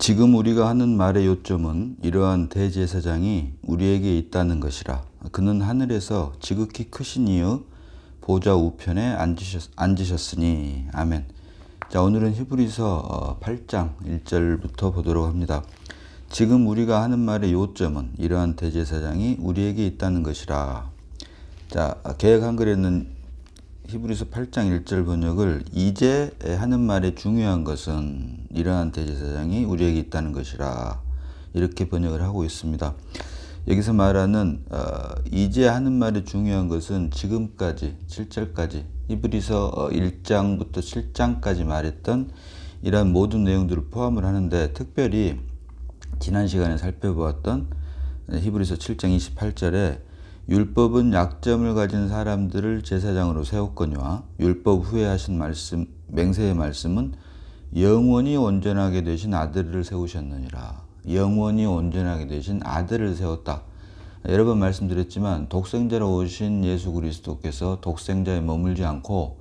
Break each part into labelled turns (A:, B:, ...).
A: 지금 우리가 하는 말의 요점은 이러한 대제사장이 우리에게 있다는 것이라. 그는 하늘에서 지극히 크신 이의 보좌 우편에 앉으셨으니. 아멘. 자, 오늘은 히브리서 8장 1절부터 보도록 합니다. 지금 우리가 하는 말의 요점은 이러한 대제사장이 우리에게 있다는 것이라. 자, 개역 한글에는 히브리서 8장 1절 번역을 이제 하는 말의 중요한 것은 이러한 대제사장이 우리에게 있다는 것이라 이렇게 번역을 하고 있습니다. 여기서 말하는 이제 하는 말의 중요한 것은 지금까지 7절까지 히브리서 1장부터 7장까지 말했던 이러한 모든 내용들을 포함을 하는데, 특별히 지난 시간에 살펴보았던 히브리서 7장 28절에 율법은 약점을 가진 사람들을 제사장으로 세웠거니와 율법 후에 하신 말씀, 맹세의 말씀은 영원히 온전하게 되신 아들을 세우셨느니라. 영원히 온전하게 되신 아들을 세웠다. 여러 번 말씀드렸지만 독생자로 오신 예수 그리스도께서 독생자에 머물지 않고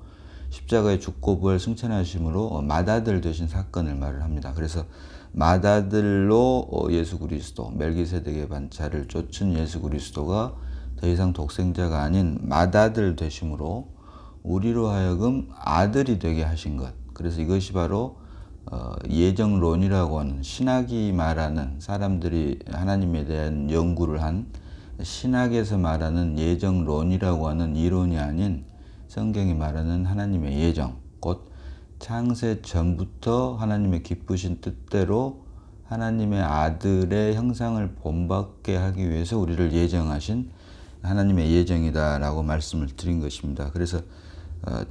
A: 십자가에 죽고 부활 승천하심으로 맏아들 되신 사건을 말을 합니다. 그래서 맏아들로 예수 그리스도, 멜기세덱의 반차를 쫓은 예수 그리스도가 더 이상 독생자가 아닌 맏아들 되심으로 우리로 하여금 아들이 되게 하신 것. 그래서 이것이 바로 예정론이라고 하는, 신학이 말하는, 사람들이 하나님에 대한 연구를 한 신학에서 말하는 예정론이라고 하는 이론이 아닌 성경이 말하는 하나님의 예정, 곧 창세 전부터 하나님의 기쁘신 뜻대로 하나님의 아들의 형상을 본받게 하기 위해서 우리를 예정하신 하나님의 예정이다라고 말씀을 드린 것입니다. 그래서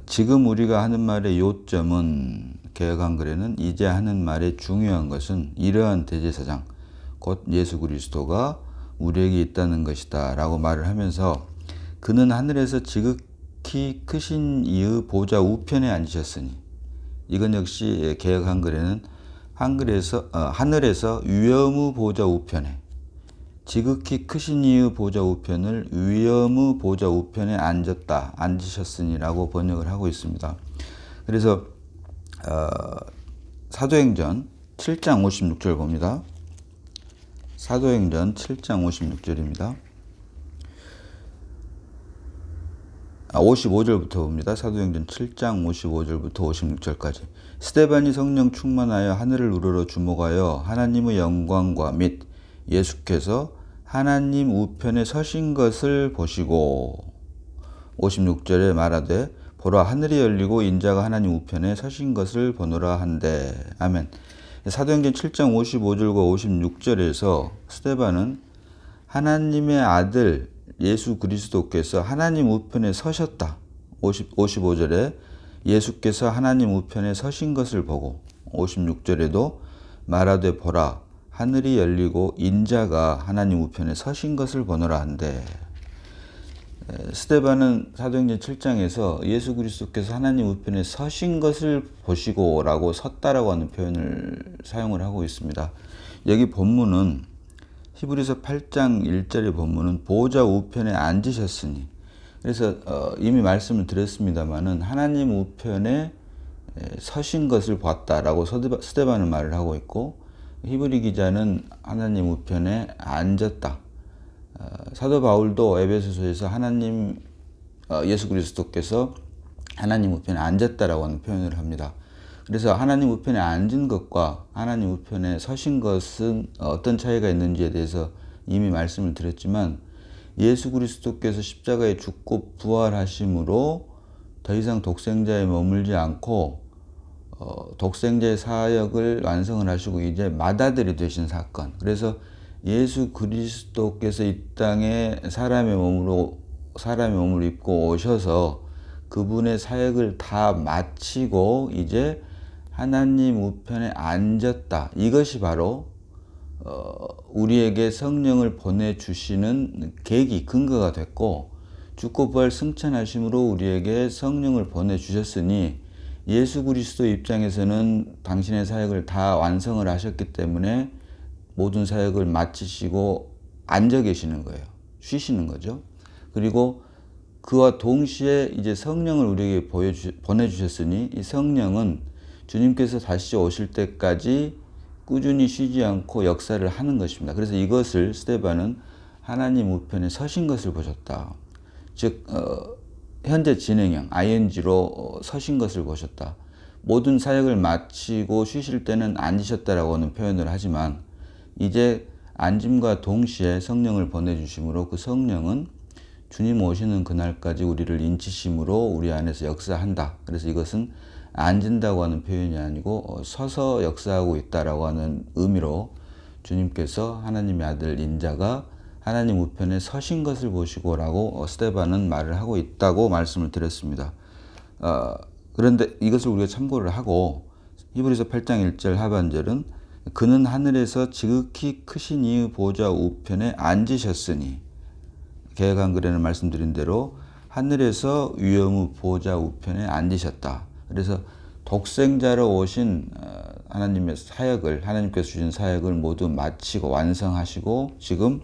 A: 지금 우리가 하는 말의 요점은, 개역 한글에는 이제 하는 말의 중요한 것은 이러한 대제사장, 곧 예수 그리스도가 우리에게 있다는 것이다 라고 말을 하면서, 그는 하늘에서 지극히 크신 이의 보좌 우편에 앉으셨으니, 이건 역시 개역 한글에는 하늘에서 위엄의 보좌 우편에, 지극히 크신 이의 보좌 우편을 위엄의 보좌 우편에 앉으셨으니라고 번역을 하고 있습니다. 그래서 사도행전 7장 56절 봅니다. 사도행전 7장 56절입니다. 55절부터 봅니다. 사도행전 7장 55절부터 56절까지. 스데반이 성령 충만하여 하늘을 우러러 주목하여 하나님의 영광과 및 예수께서 하나님 우편에 서신 것을 보시고, 56절에 말하되 보라 하늘이 열리고 인자가 하나님 우편에 서신 것을 보노라 한대. 아멘. 사도행전 7장 55절과 56절에서 스데반은 하나님의 아들 예수 그리스도께서 하나님 우편에 서셨다. 55절에 예수께서 하나님 우편에 서신 것을 보고, 56절에도 말하되 보라 하늘이 열리고 인자가 하나님 우편에 서신 것을 보노라 한대. 스데반은 사도행전 7장에서 예수 그리스도께서 하나님 우편에 서신 것을 보시고 라고 섰다라고 하는 표현을 사용을 하고 있습니다. 여기 본문은 히브리서 8장 1절의 본문은 보좌 우편에 앉으셨으니, 그래서 이미 말씀을 드렸습니다마는 하나님 우편에 서신 것을 봤다라고 스데반은 말을 하고 있고, 히브리 기자는 하나님 우편에 앉았다. 사도 바울도 에베소서에서 예수 그리스도께서 하나님 우편에 앉았다라고 하는 표현을 합니다. 그래서 하나님 우편에 앉은 것과 하나님 우편에 서신 것은 어떤 차이가 있는지에 대해서 이미 말씀을 드렸지만, 예수 그리스도께서 십자가에 죽고 부활하심으로 더 이상 독생자에 머물지 않고 독생자의 사역을 완성을 하시고 이제 맏아들이 되신 사건. 그래서 예수 그리스도께서 이 땅에 사람의 몸을 입고 오셔서 그분의 사역을 다 마치고 이제 하나님 우편에 앉았다. 이것이 바로 우리에게 성령을 보내주시는 계기, 근거가 됐고, 죽고 부활 승천하심으로 우리에게 성령을 보내주셨으니 예수 그리스도 입장에서는 당신의 사역을 다 완성을 하셨기 때문에 모든 사역을 마치시고 앉아 계시는 거예요. 쉬시는 거죠. 그리고 그와 동시에 이제 성령을 우리에게 보내주셨으니 이 성령은 주님께서 다시 오실 때까지 꾸준히 쉬지 않고 역사를 하는 것입니다. 그래서 이것을 스데반은 하나님 우편에 서신 것을 보셨다. 즉 현재 진행형 ing로 서신 것을 보셨다. 모든 사역을 마치고 쉬실 때는 앉으셨다라고는 표현을 하지만 이제 앉음과 동시에 성령을 보내주심으로 그 성령은 주님 오시는 그날까지 우리를 인치심으로 우리 안에서 역사한다. 그래서 이것은 앉은다고 하는 표현이 아니고 서서 역사하고 있다라고 하는 의미로 주님께서 하나님의 아들 인자가 하나님 우편에 서신 것을 보시고라고 스데반은 말을 하고 있다고 말씀을 드렸습니다. 그런데 이것을 우리가 참고를 하고 히브리서 8장 1절 하반절은 그는 하늘에서 지극히 크신 이의 보좌 우편에 앉으셨으니 개역 한글에는 말씀드린 대로 하늘에서 위엄의 보좌 우편에 앉으셨다. 그래서 독생자로 오신 하나님의 사역을 하나님께서 주신 사역을 모두 마치고 완성하시고 지금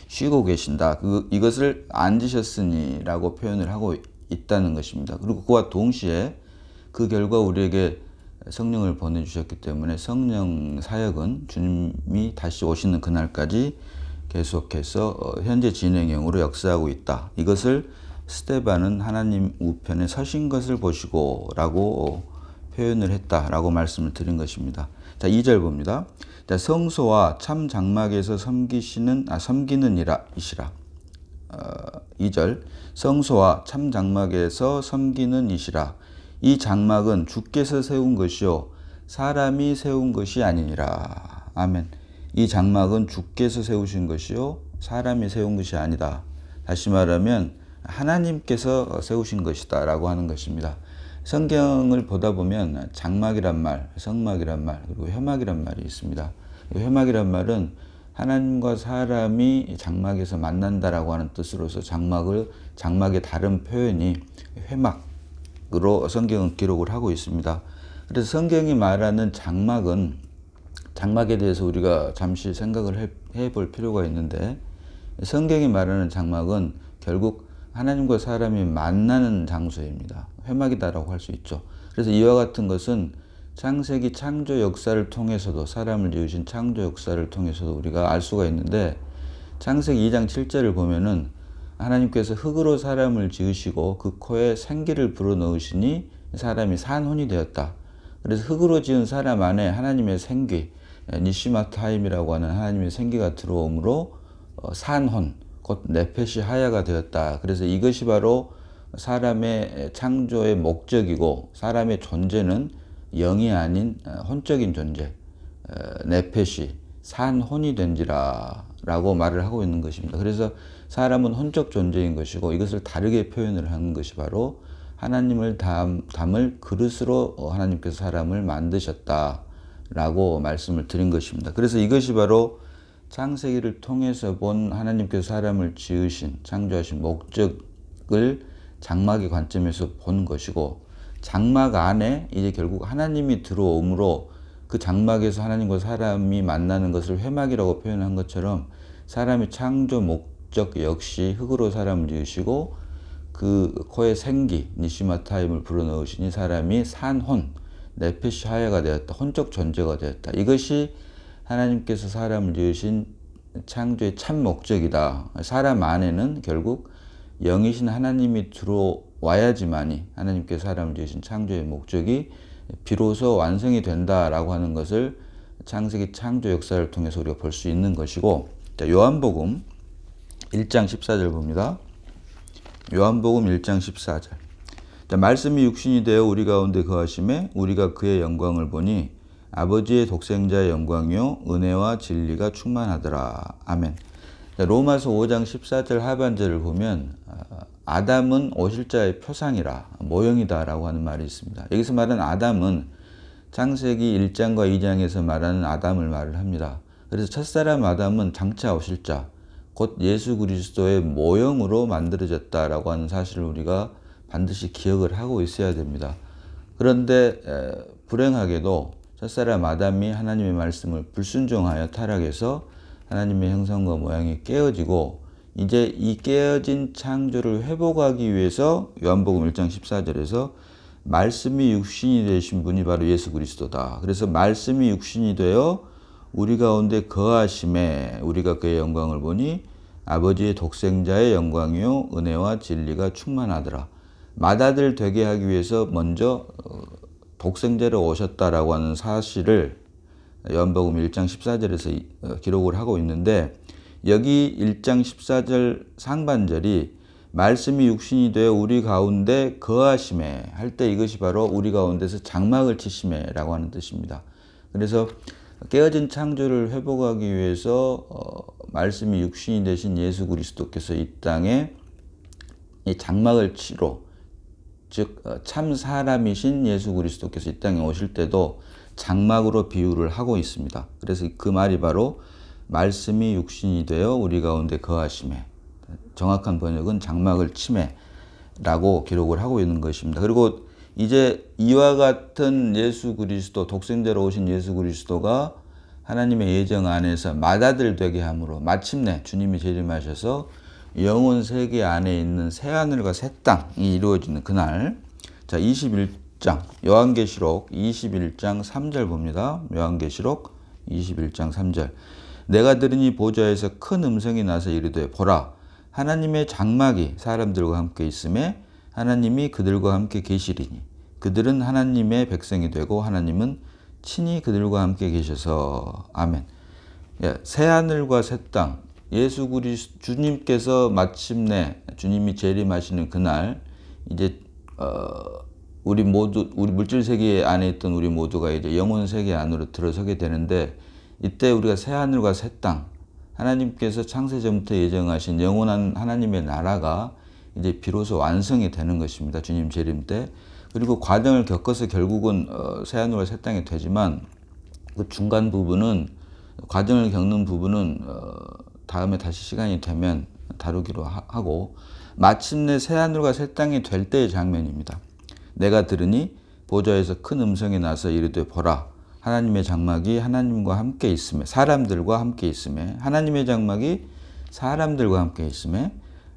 A: 쉬고 계신다. 이것을 앉으셨으니라고 표현을 하고 있다는 것입니다. 그리고 그와 동시에 그 결과 우리에게 성령을 보내주셨기 때문에 성령 사역은 주님이 다시 오시는 그날까지 계속해서 현재 진행형으로 역사하고 있다. 이것을 스데반은 하나님 우편에 서신 것을 보시고 라고 표현을 했다라고 말씀을 드린 것입니다. 자, 2절 봅니다. 자, 성소와 참 장막에서 섬기는 이시라. 2절 성소와 참 장막에서 섬기는 이시라. 이 장막은 주께서 세운 것이요 사람이 세운 것이 아니니라. 아멘. 이 장막은 주께서 세우신 것이요 사람이 세운 것이 아니다. 다시 말하면 하나님께서 세우신 것이다 라고 하는 것입니다. 성경을 보다 보면 장막이란 말, 성막이란 말, 그리고 회막이란 말이 있습니다. 회막이란 말은 하나님과 사람이 장막에서 만난다라고 하는 뜻으로서 장막의 다른 표현이 회막으로 성경은 기록을 하고 있습니다. 그래서 성경이 말하는 장막에 대해서 우리가 잠시 생각을 해볼 필요가 있는데 성경이 말하는 장막은 결국 하나님과 사람이 만나는 장소입니다. 회막이다라고 할 수 있죠. 그래서 이와 같은 것은 창세기 창조 역사를 통해서도 사람을 지으신 창조 역사를 통해서도 우리가 알 수가 있는데 창세기 2장 7절을 보면은 하나님께서 흙으로 사람을 지으시고 그 코에 생기를 불어넣으시니 사람이 산혼이 되었다. 그래서 흙으로 지은 사람 안에 하나님의 생기, 니시마타임이라고 하는 하나님의 생기가 들어오므로 산혼, 곧 네펫이 하야가 되었다. 그래서 이것이 바로 사람의 창조의 목적이고 사람의 존재는 영이 아닌 혼적인 존재, 네펫이 산혼이 된지라 라고 말을 하고 있는 것입니다. 그래서 사람은 혼적 존재인 것이고 이것을 다르게 표현을 하는 것이 바로 하나님을 담을 그릇으로 하나님께서 사람을 만드셨다 라고 말씀을 드린 것입니다. 그래서 이것이 바로 창세기를 통해서 본 하나님께서 사람을 지으신 창조하신 목적을 장막의 관점에서 본 것이고 장막 안에 이제 결국 하나님이 들어오므로 그 장막에서 하나님과 사람이 만나는 것을 회막이라고 표현한 것처럼 사람의 창조 목적 역시 흙으로 사람을 지으시고 그 코에 생기 니시마타임을 불어넣으시니 사람이 산혼 네펫이 하야가 되었다. 혼적 존재가 되었다. 이것이 하나님께서 사람을 지으신 창조의 참 목적이다. 사람 안에는 결국 영이신 하나님이 들어와야지만이 하나님께서 사람을 지으신 창조의 목적이 비로소 완성이 된다라고 하는 것을 창세기 창조 역사를 통해서 우리가 볼 수 있는 것이고, 자, 요한복음 1장 14절 봅니다. 요한복음 1장 14절. 자, 말씀이 육신이 되어 우리 가운데 거하심에 우리가 그의 영광을 보니 아버지의 독생자의 영광이요 은혜와 진리가 충만하더라. 아멘. 자, 로마서 5장 14절 하반절을 보면 아담은 오실 자의 표상이라 모형이다 라고 하는 말이 있습니다. 여기서 말하는 아담은 창세기 1장과 2장에서 말하는 아담을 말을 합니다. 그래서 첫사람 아담은 장차 오실 자, 곧 예수 그리스도의 모형으로 만들어졌다라고 하는 사실을 우리가 반드시 기억을 하고 있어야 됩니다. 그런데 불행하게도 첫사람 아담이 하나님의 말씀을 불순종하여 타락해서 하나님의 형상과 모양이 깨어지고 이제 이 깨어진 창조를 회복하기 위해서 요한복음 1장 14절에서 말씀이 육신이 되신 분이 바로 예수 그리스도다. 그래서 말씀이 육신이 되어 우리 가운데 거하심에 우리가 그의 영광을 보니 아버지의 독생자의 영광이요 은혜와 진리가 충만하더라. 맏아들 되게 하기 위해서 먼저 독생자로 오셨다라고 하는 사실을 요한복음 1장 14절에서 기록을 하고 있는데, 여기 1장 14절 상반절이 말씀이 육신이 되어 우리 가운데 거하심에 할 때 이것이 바로 우리 가운데서 장막을 치심에라고 하는 뜻입니다. 그래서 깨어진 창조를 회복하기 위해서 말씀이 육신이 되신 예수 그리스도께서 이 땅에 이 장막을 치러, 즉 참 사람이신 예수 그리스도께서 이 땅에 오실 때도 장막으로 비유를 하고 있습니다. 그래서 그 말이 바로 말씀이 육신이 되어 우리 가운데 거하심에, 정확한 번역은 장막을 치매라고 기록을 하고 있는 것입니다. 그리고 이제 이와 같은 예수 그리스도, 독생자로 오신 예수 그리스도가 하나님의 예정 안에서 맏아들 되게 함으로 마침내 주님이 재림하셔서 영혼 세계 안에 있는 새하늘과 새 땅이 이루어지는 그날, 자 21장 요한계시록 21장 3절 봅니다. 요한계시록 21장 3절. 내가 들으니 보좌에서 큰 음성이 나서 이르되 보라 하나님의 장막이 사람들과 함께 있음에 하나님이 그들과 함께 계시리니 그들은 하나님의 백성이 되고 하나님은 친히 그들과 함께 계셔서. 아멘. 새하늘과 새 땅, 예수 그리스도 주님께서 마침내 주님이 재림하시는 그날 이제 우리 물질 세계 안에 있던 우리 모두가 이제 영혼 세계 안으로 들어서게 되는데, 이때 우리가 새하늘과 새 땅, 하나님께서 창세전부터 예정하신 영원한 하나님의 나라가 이제 비로소 완성이 되는 것입니다. 주님 재림 때. 그리고 과정을 겪어서 결국은 새하늘과 새 땅이 되지만 그 중간 부분은, 과정을 겪는 부분은 다음에 다시 시간이 되면 다루기로 하고, 마침내 새하늘과 새 땅이 될 때의 장면입니다. 내가 들으니 보좌에서 큰 음성이 나서 이르되 보라 하나님의 장막이 하나님과 함께 있음에, 사람들과 함께 있음에, 하나님의 장막이 사람들과 함께 있음에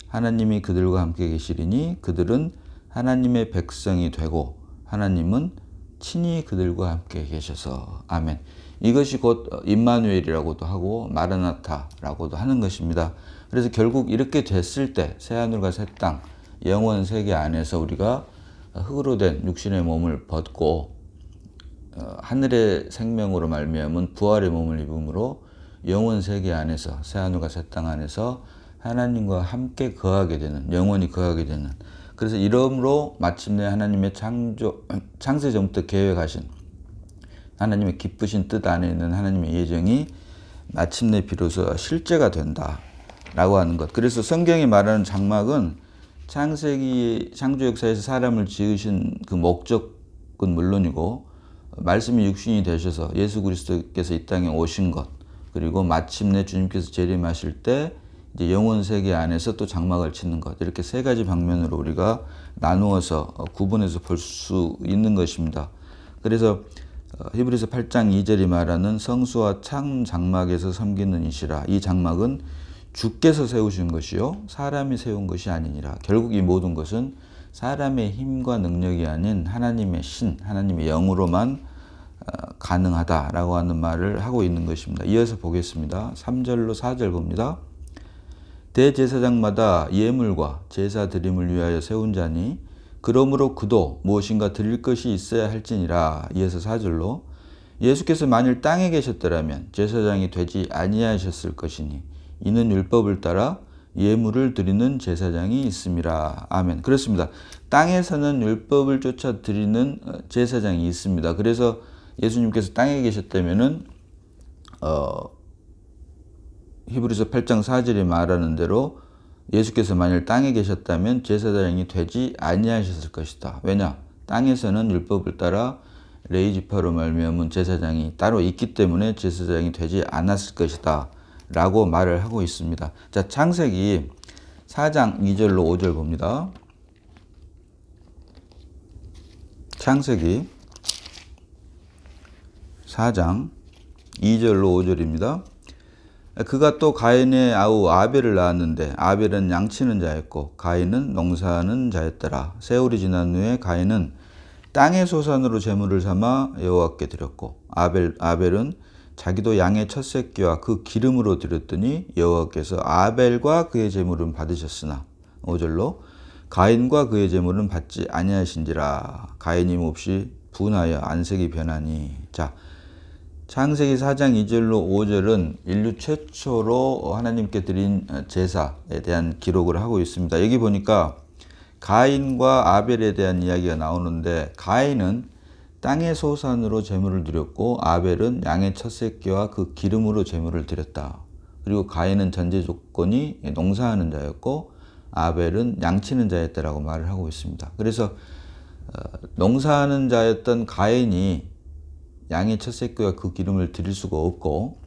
A: 하나님이 그들과 함께 계시리니 그들은 하나님의 백성이 되고 하나님은 친히 그들과 함께 계셔서. 아멘. 이것이 곧 임마누엘이라고도 하고 마라나타라고도 하는 것입니다. 그래서 결국 이렇게 됐을 때 새하늘과 새 땅, 영원 세계 안에서 우리가 흙으로 된 육신의 몸을 벗고 하늘의 생명으로 말미암은 부활의 몸을 입음으로 영원 세계 안에서, 새하늘과 새 땅 안에서 하나님과 함께 거하게 되는, 영원히 거하게 되는, 그래서 이러므로 마침내 하나님의 창세전부터 계획하신 하나님의 기쁘신 뜻 안에 있는 하나님의 예정이 마침내 비로소 실제가 된다라고 하는 것. 그래서 성경이 말하는 장막은 창세기 창조 역사에서 사람을 지으신 그 목적은 물론이고, 말씀이 육신이 되셔서 예수 그리스도께서 이 땅에 오신 것, 그리고 마침내 주님께서 재림하실 때 이제 영혼 세계 안에서 또 장막을 치는 것, 이렇게 세 가지 방면으로 우리가 나누어서 구분해서 볼 수 있는 것입니다. 그래서 히브리서 8장 2절이 말하는 성수와 참 장막에서 섬기는 이시라. 이 장막은 주께서 세우신 것이요 사람이 세운 것이 아니니라. 결국 이 모든 것은 사람의 힘과 능력이 아닌 하나님의 신, 하나님의 영으로만 가능하다라고 하는 말을 하고 있는 것입니다. 이어서 보겠습니다. 3절로 4절 봅니다. 대제사장마다 예물과 제사 드림을 위하여 세운 자니 그러므로 그도 무엇인가 드릴 것이 있어야 할지니라. 이어서 4절로 예수께서 만일 땅에 계셨더라면 제사장이 되지 아니하셨을 것이니 이는 율법을 따라 예물을 드리는 제사장이 있음이라. 아멘. 그렇습니다. 땅에서는 율법을 쫓아 드리는 제사장이 있습니다. 그래서 예수님께서 땅에 계셨다면은 히브리서 8장 4절이 말하는 대로 예수께서 만일 땅에 계셨다면 제사장이 되지 아니하셨을 것이다. 왜냐? 땅에서는 율법을 따라 레위지파로 말미암은 제사장이 따로 있기 때문에 제사장이 되지 않았을 것이다 라고 말을 하고 있습니다. 자, 창세기 4장 2절로 5절 봅니다. 창세기 4장 2절로 5절입니다. 그가 또 가인의 아우 아벨을 낳았는데 아벨은 양치는 자였고 가인은 농사하는 자였더라. 세월이 지난 후에 가인은 땅의 소산으로 제물을 삼아 여호와께 드렸고 아벨은 자기도 양의 첫 새끼와 그 기름으로 드렸더니 여호와께서 아벨과 그의 제물은 받으셨으나 5절로 가인과 그의 제물은 받지 아니하신지라. 가인이 몹시 분하여 안색이 변하니. 자, 창세기 4장 2절로 5절은 인류 최초로 하나님께 드린 제사에 대한 기록을 하고 있습니다. 여기 보니까 가인과 아벨에 대한 이야기가 나오는데, 가인은 땅의 소산으로 제물을 드렸고 아벨은 양의 첫 새끼와 그 기름으로 제물을 드렸다. 그리고 가인은 전제 조건이 농사하는 자였고 아벨은 양치는 자였다라고 말을 하고 있습니다. 그래서 농사하는 자였던 가인이 양의 첫 새끼와 그 기름을 드릴 수가 없고,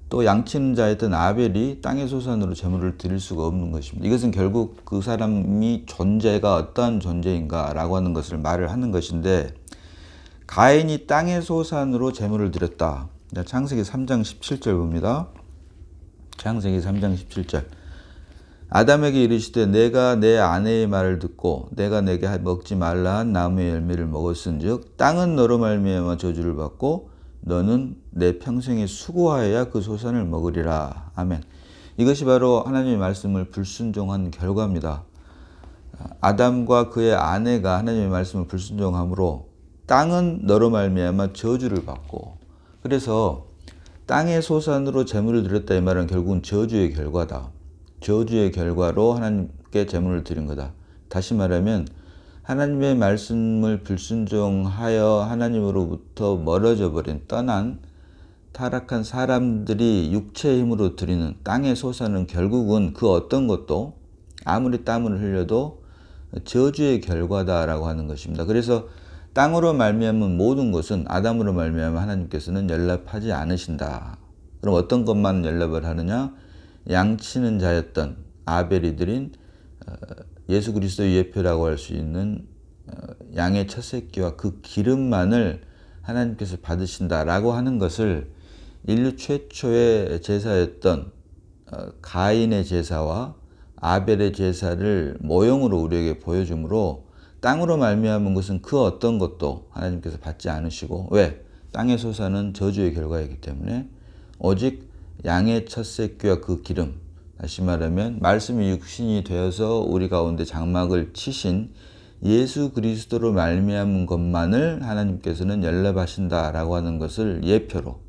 A: 또 양치는 자였던 아벨이 땅의 소산으로 제물을 드릴 수가 없는 것입니다. 이것은 결국 그 사람이 존재가 어떠한 존재인가 라고 하는 것을 말을 하는 것인데, 가인이 땅의 소산으로 제물을 드렸다. 창세기 3장 17절 봅니다. 창세기 3장 17절. 아담에게 이르시되 내가 내 아내의 말을 듣고 내가 내게 먹지 말라 한 나무의 열매를 먹었은즉 땅은 너로 말미암아 저주를 받고 너는 내 평생에 수고하여야 그 소산을 먹으리라. 아멘. 이것이 바로 하나님의 말씀을 불순종한 결과입니다. 아담과 그의 아내가 하나님의 말씀을 불순종함으로 땅은 너로 말미암아 저주를 받고, 그래서 땅의 소산으로 제물을 드렸다 이 말은 결국은 저주의 결과다. 저주의 결과로 하나님께 제물을 드린 거다. 다시 말하면 하나님의 말씀을 불순종하여 하나님으로부터 멀어져 버린 떠난 타락한 사람들이 육체의 힘으로 드리는 땅의 소산은 결국은 그 어떤 것도 아무리 땀을 흘려도 저주의 결과다라고 하는 것입니다. 그래서 땅으로 말미암은 모든 것은 아담으로 말미암아 하나님께서는 연락하지 않으신다. 그럼 어떤 것만 연락을 하느냐? 양치는 자였던 아벨이 드린 예수 그리스도의 예표라고 할 수 있는 양의 첫 새끼와 그 기름만을 하나님께서 받으신다라고 하는 것을 인류 최초의 제사였던 가인의 제사와 아벨의 제사를 모형으로 우리에게 보여주므로 땅으로 말미암은 것은 그 어떤 것도 하나님께서 받지 않으시고, 왜? 땅의 소산은 저주의 결과이기 때문에 오직 양의 첫 새끼와 그 기름, 다시 말하면 말씀이 육신이 되어서 우리 가운데 장막을 치신 예수 그리스도로 말미암은 것만을 하나님께서는 연락하신다라고 하는 것을 예표로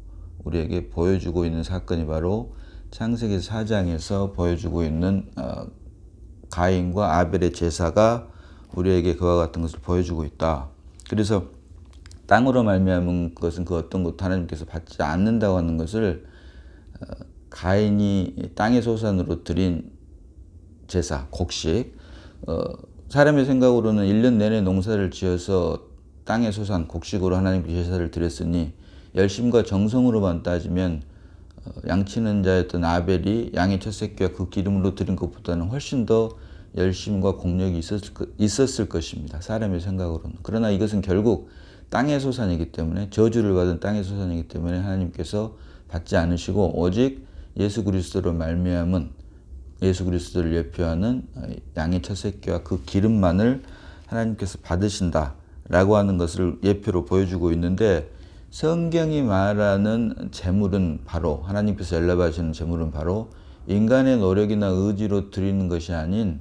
A: 우리에게 보여주고 있는 사건이 바로 창세기 4장에서 보여주고 있는 가인과 아벨의 제사가 우리에게 그와 같은 것을 보여주고 있다. 그래서 땅으로 말미암은 것은 그 어떤 것도 하나님께서 받지 않는다고 하는 것을 가인이 땅의 소산으로 드린 제사, 곡식, 사람의 생각으로는 1년 내내 농사를 지어서 땅의 소산, 곡식으로 하나님께 제사를 드렸으니 열심과 정성으로만 따지면 양치는 자였던 아벨이 양의 첫 새끼와 그 기름으로 드린 것보다는 훨씬 더 열심과 공력이 있었을 것입니다. 사람의 생각으로는. 그러나 이것은 결국 땅의 소산이기 때문에, 저주를 받은 땅의 소산이기 때문에 하나님께서 받지 않으시고 오직 예수 그리스도로 말미암은, 예수 그리스도를 예표하는 양의 첫 새끼와 그 기름만을 하나님께서 받으신다라고 하는 것을 예표로 보여주고 있는데, 성경이 말하는 제물은 바로, 하나님께서 연락하시는 제물은 바로 인간의 노력이나 의지로 드리는 것이 아닌,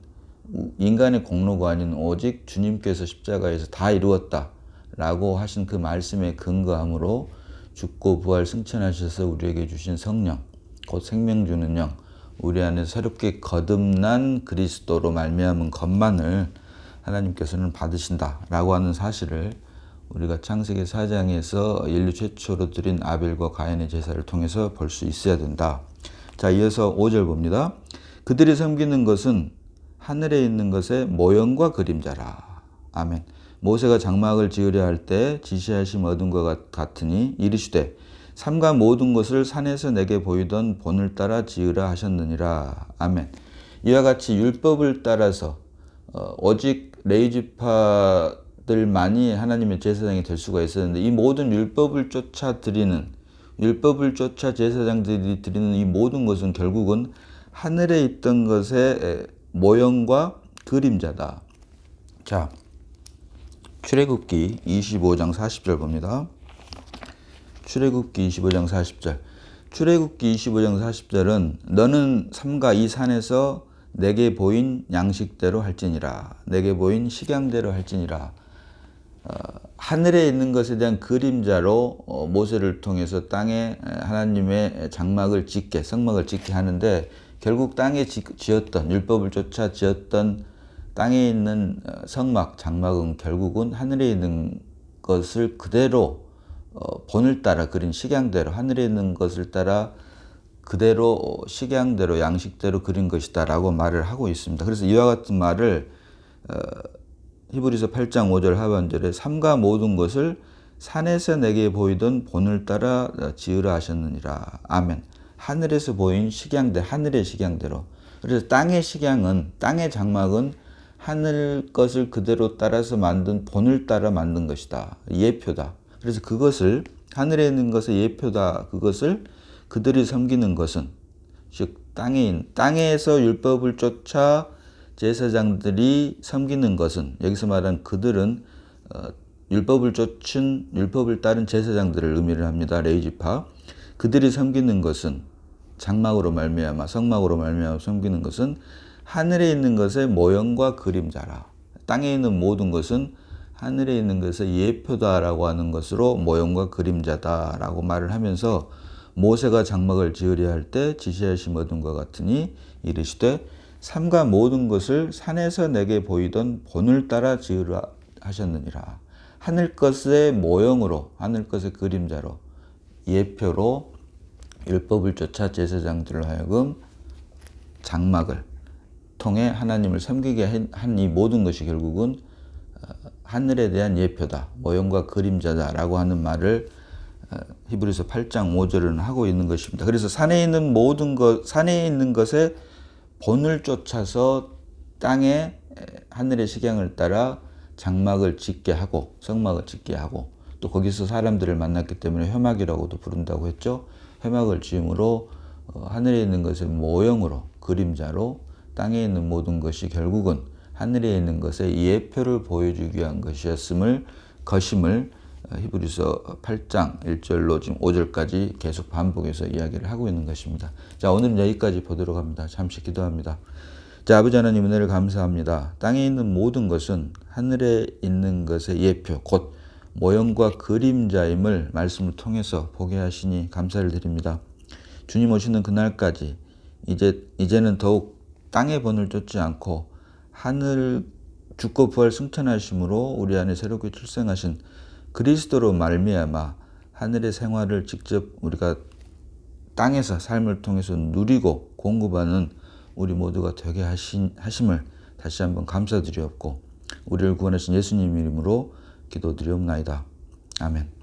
A: 인간의 공로가 아닌 오직 주님께서 십자가에서 다 이루었다 라고 하신 그 말씀에 근거함으로 죽고 부활 승천하셔서 우리에게 주신 성령, 곧 생명 주는 영, 우리 안에 새롭게 거듭난 그리스도로 말미암은 것만을 하나님께서는 받으신다라고 하는 사실을 우리가 창세기 4장에서 인류 최초로 드린 아벨과 가인의 제사를 통해서 볼 수 있어야 된다. 자, 이어서 5절 봅니다. 그들이 섬기는 것은 하늘에 있는 것의 모형과 그림자라. 아멘. 모세가 장막을 지으려 할 때 지시하심 얻은 것 같으니 이르시되 삼가 모든 것을 산에서 내게 보이던 본을 따라 지으라 하셨느니라. 아멘. 이와 같이 율법을 따라서 오직 레위지파들만이 하나님의 제사장이 될 수가 있었는데, 이 모든 율법을 쫓아 제사장들이 드리는 이 모든 것은 결국은 하늘에 있던 것의 모형과 그림자다. 자, 출애굽기 25장 40절 봅니다. 출애굽기 25장 40절. 출애굽기 25장 40절은 너는 삼가 이 산에서 내게 보인 양식대로 할지니라. 내게 보인 식양대로 할지니라. 하늘에 있는 것에 대한 그림자로 모세를 통해서 땅에 하나님의 장막을 짓게, 성막을 짓게 하는데, 결국 땅에 지었던, 율법을 쫓아 지었던 땅에 있는 성막, 장막은 결국은 하늘에 있는 것을 그대로 본을 따라 그린 식양대로, 하늘에 있는 것을 따라 그대로 식양대로, 양식대로 그린 것이다 라고 말을 하고 있습니다. 그래서 이와 같은 말을 히브리서 8장 5절 하반절에 삼가 모든 것을 산에서 내게 보이던 본을 따라 지으라 하셨느니라. 아멘. 하늘에서 보인 식양대, 하늘의 식양대로. 그래서 땅의 식양은, 땅의 장막은 하늘 것을 그대로 따라서 만든 본을 따라 만든 것이다. 예표다. 그래서 그것을, 하늘에 있는 것의 예표다. 그것을 그들이 섬기는 것은, 즉 땅에서 율법을 쫓아 제사장들이 섬기는 것은, 여기서 말한 그들은 율법을 따른 제사장들을 의미를 합니다. 레위지파. 그들이 섬기는 것은, 장막으로 말미암아, 성막으로 말미암아 섬기는 것은 하늘에 있는 것의 모형과 그림자라. 땅에 있는 모든 것은 하늘에 있는 것의 예표다라고 하는 것으로 모형과 그림자다라고 말을 하면서, 모세가 장막을 지으려 할 때 지시하심 얻은 것 같으니 이르시되 삼가 모든 것을 산에서 내게 보이던 본을 따라 지으라 하셨느니라. 하늘 것의 모형으로, 하늘 것의 그림자로, 예표로 율법을 쫓아 제사장들을 하여금 장막을 통해 하나님을 섬기게 한 이 모든 것이 결국은 하늘에 대한 예표다, 모형과 그림자다라고 하는 말을 히브리서 8장 5절은 하고 있는 것입니다. 그래서 산에 있는 모든 것, 산에 있는 것에 본을 쫓아서 땅에 하늘의 식양을 따라 장막을 짓게 하고, 성막을 짓게 하고, 또 거기서 사람들을 만났기 때문에 회막이라고도 부른다고 했죠. 회막을 지음으로 하늘에 있는 것의 모형으로, 그림자로 땅에 있는 모든 것이 결국은 하늘에 있는 것의 예표를 보여주기 위한 것임을 히브리서 8장 1절로 지금 5절까지 계속 반복해서 이야기를 하고 있는 것입니다. 자, 오늘은 여기까지 보도록 합니다. 잠시 기도합니다. 자, 아버지 하나님, 은혜를 감사합니다. 땅에 있는 모든 것은 하늘에 있는 것의 예표, 곧 모형과 그림자임을 말씀을 통해서 보게 하시니 감사를 드립니다. 주님 오시는 그날까지 이제는 더욱 땅의 본을 쫓지 않고 하늘 죽고 부활 승천하심으로 우리 안에 새롭게 출생하신 그리스도로 말미암아 하늘의 생활을 직접 우리가 땅에서 삶을 통해서 누리고 공급하는 우리 모두가 되게 하심을 다시 한번 감사드리옵고, 우리를 구원하신 예수님 이름으로 기도드리옵나이다. 아멘.